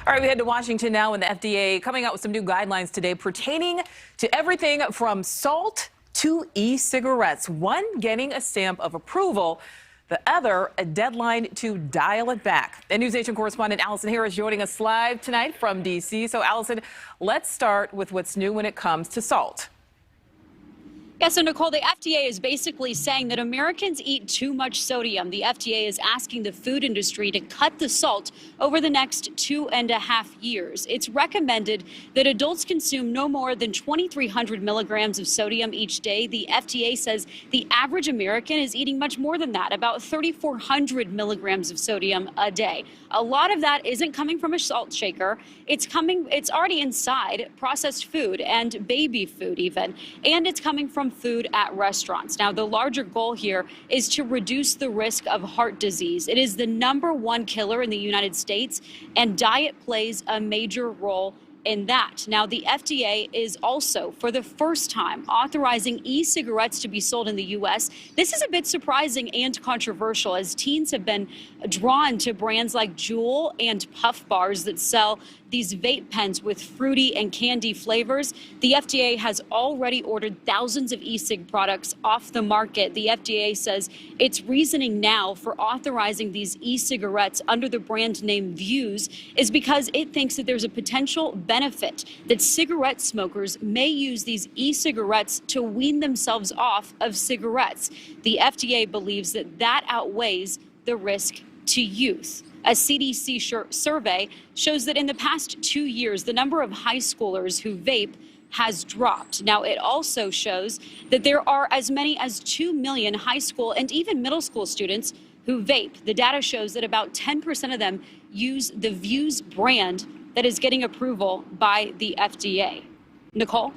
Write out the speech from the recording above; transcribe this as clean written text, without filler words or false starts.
All right, we head to Washington now, and the FDA coming out with some new guidelines today pertaining to everything from salt to e-cigarettes. One getting a stamp of approval, the other a deadline to dial it back. And NewsNation correspondent Allison Harris joining us live tonight from D.C. So, Allison, let's start with what's new when it comes to salt. Yeah, so Nicole, the FDA is basically saying that Americans eat too much sodium. The FDA is asking the food industry to cut the salt over the next 2.5 years. It's recommended that adults consume no more than 2,300 milligrams of sodium each day. The FDA says the average American is eating much more than that, about 3,400 milligrams of sodium a day. A lot of that isn't coming from a salt shaker. It's already inside processed food and baby food even, and it's coming from food at restaurants. Now, the larger goal here is to reduce the risk of heart disease. It is the #1 killer in the United States, and diet plays a major role in that. Now, the FDA is also, for the first time, authorizing e-cigarettes to be sold in the U.S. This is a bit surprising and controversial, as teens have been drawn to brands like Juul and Puff bars that sell these vape pens with fruity and candy flavors. The FDA has already ordered thousands of e-cig products off the market. The FDA says its reasoning now for authorizing these e-cigarettes under the brand name Vuse is because it thinks that there's a potential benefit that cigarette smokers may use these e-cigarettes to wean themselves off of cigarettes. The FDA believes that that outweighs the risk to youth. A CDC survey shows that in the past 2 years, the number of high schoolers who vape has dropped. Now, it also shows that there are as many as 2 million high school and even middle school students who vape. The data shows that about 10% of them use the Vuse brand that is getting approval by the FDA. Nicole?